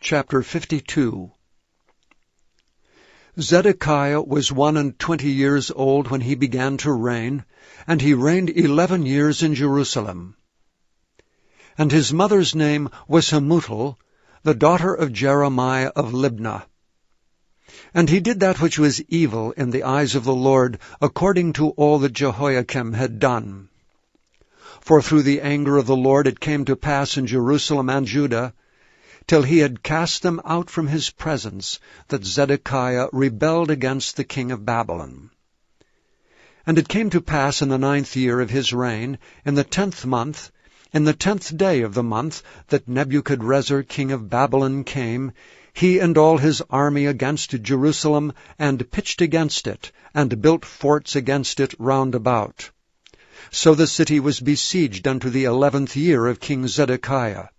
Chapter 52. Zedekiah was 21 years old when he began to reign, and he reigned 11 years in Jerusalem. And his mother's name was Hamutal, the daughter of Jeremiah of Libnah. And he did that which was evil in the eyes of the Lord, according to all that Jehoiakim had done. For through the anger of the Lord it came to pass in Jerusalem and Judah, till he had cast them out from his presence, that Zedekiah rebelled against the king of Babylon. And it came to pass in the 9th year of his reign, in the 10th month, in the 10th day of the month, that Nebuchadrezzar king of Babylon came, he and all his army against Jerusalem, and pitched against it, and built forts against it round about. So the city was besieged unto the 11th year of King Zedekiah.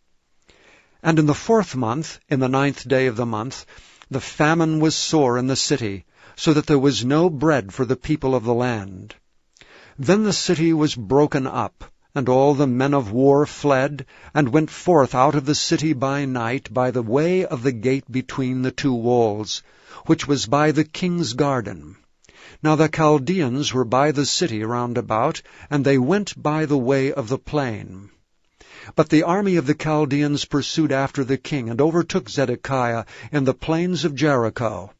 And in the 4th month, in the 9th day of the month, the famine was sore in the city, so that there was no bread for the people of the land. Then the city was broken up, and all the men of war fled, and went forth out of the city by night by the way of the gate between the two walls, which was by the king's garden. Now the Chaldeans were by the city round about, and they went by the way of the plain. But the army of the Chaldeans pursued after the king, and overtook Zedekiah in the plains of Jericho,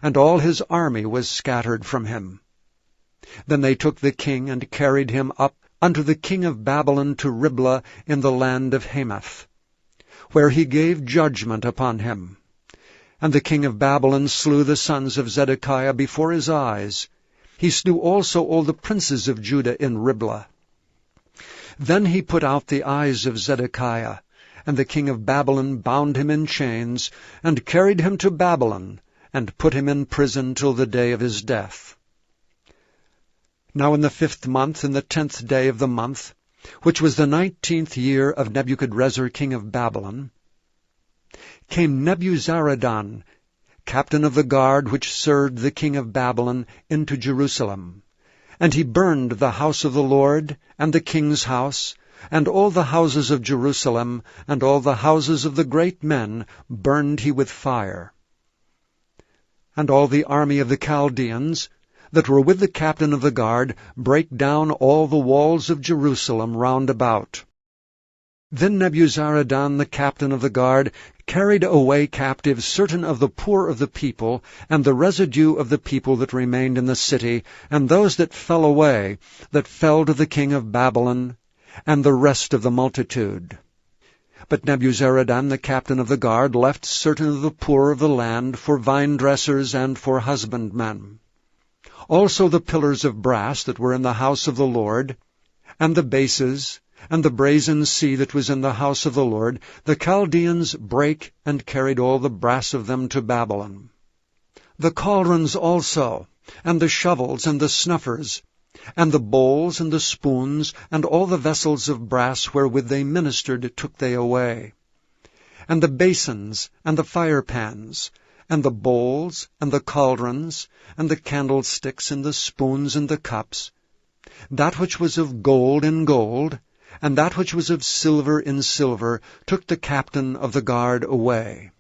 and all his army was scattered from him. Then they took the king, and carried him up unto the king of Babylon to Riblah in the land of Hamath, where he gave judgment upon him. And the king of Babylon slew the sons of Zedekiah before his eyes. He slew also all the princes of Judah in Riblah. Then he put out the eyes of Zedekiah, and the king of Babylon bound him in chains, and carried him to Babylon, and put him in prison till the day of his death. Now in the 5th month, in the 10th day of the month, which was the 19th year of Nebuchadrezzar king of Babylon, came Nebuzaradan, captain of the guard which served the king of Babylon, into Jerusalem. And he burned the house of the Lord, and the king's house, and all the houses of Jerusalem, and all the houses of the great men burned he with fire. And all the army of the Chaldeans, that were with the captain of the guard, brake down all the walls of Jerusalem round about. Then Nebuzaradan the captain of the guard carried away captive certain of the poor of the people, and the residue of the people that remained in the city, and those that fell away, that fell to the king of Babylon, and the rest of the multitude. But Nebuzaradan the captain of the guard left certain of the poor of the land for vine-dressers and for husbandmen. Also the pillars of brass that were in the house of the Lord, and the bases, and the brazen sea that was in the house of the Lord, the Chaldeans brake and carried all the brass of them to Babylon. The cauldrons also, and the shovels, and the snuffers, and the bowls, and the spoons, and all the vessels of brass wherewith they ministered took they away. And the basins, and the firepans, and the bowls, and the cauldrons, and the candlesticks, and the spoons, and the cups, that which was of gold in gold, and that which was of silver in silver, took the captain of the guard away.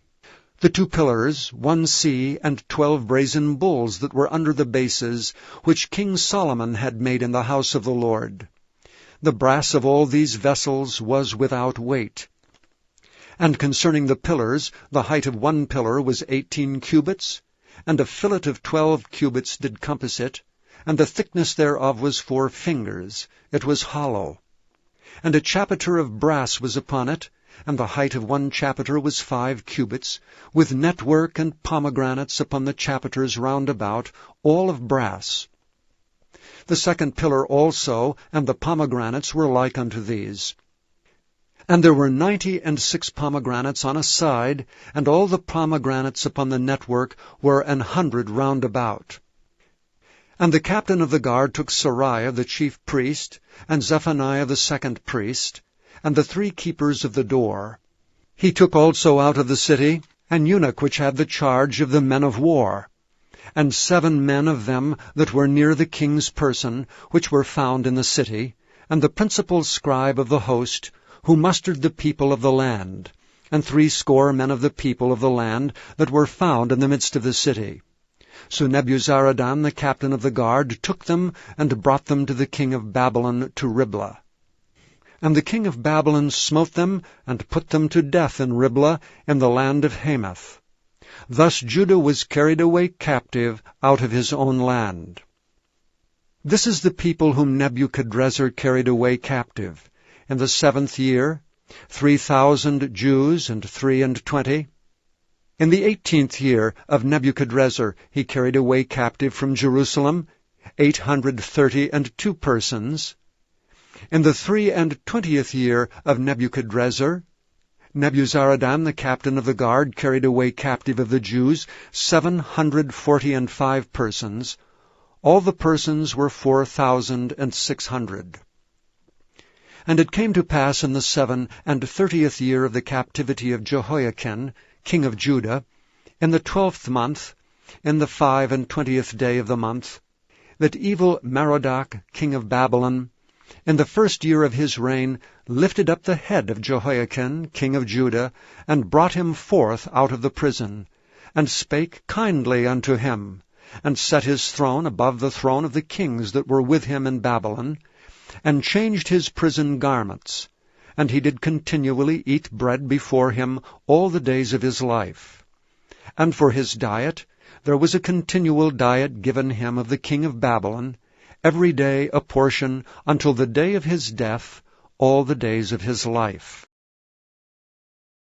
The 2 pillars, 1 sea, and 12 brazen bulls that were under the bases, which King Solomon had made in the house of the Lord. The brass of all these vessels was without weight. And concerning the pillars, the height of 1 pillar was 18 cubits, and a fillet of 12 cubits did compass it, and the thickness thereof was 4 fingers, it was hollow. And a chapiter of brass was upon it, and the height of 1 chapiter was 5 cubits, with network and pomegranates upon the chapiters round about, all of brass. The 2nd pillar also, and the pomegranates were like unto these. And there were 96 pomegranates on a side, and all the pomegranates upon the network were 100 round about. And the captain of the guard took Seraiah the chief priest, and Zephaniah the 2nd priest, and the 3 keepers of the door. He took also out of the city an eunuch which had the charge of the men of war, and 7 men of them that were near the king's person, which were found in the city, and the principal scribe of the host, who mustered the people of the land, and 60 men of the people of the land that were found in the midst of the city. So Nebuzaradan the captain of the guard took them and brought them to the king of Babylon to Riblah. And the king of Babylon smote them and put them to death in Riblah in the land of Hamath. Thus Judah was carried away captive out of his own land. This is the people whom Nebuchadrezzar carried away captive. In the 7th year, 3,000 Jews and 23. In the 18th year of Nebuchadrezzar he carried away captive from Jerusalem 832 persons. In the 23rd year of Nebuchadrezzar, Nebuzaradan the captain of the guard carried away captive of the Jews 745 persons. All the persons were 4,600. And it came to pass in the 37th year of the captivity of Jehoiachin, king of Judah, in the 12th month, in the 25th day of the month, that evil Merodach, king of Babylon, in the 1st year of his reign, lifted up the head of Jehoiachin, king of Judah, and brought him forth out of the prison, and spake kindly unto him, and set his throne above the throne of the kings that were with him in Babylon, and changed his prison garments, and he did continually eat bread before him all the days of his life. And for his diet there was a continual diet given him of the king of Babylon, every day a portion, until the day of his death, all the days of his life.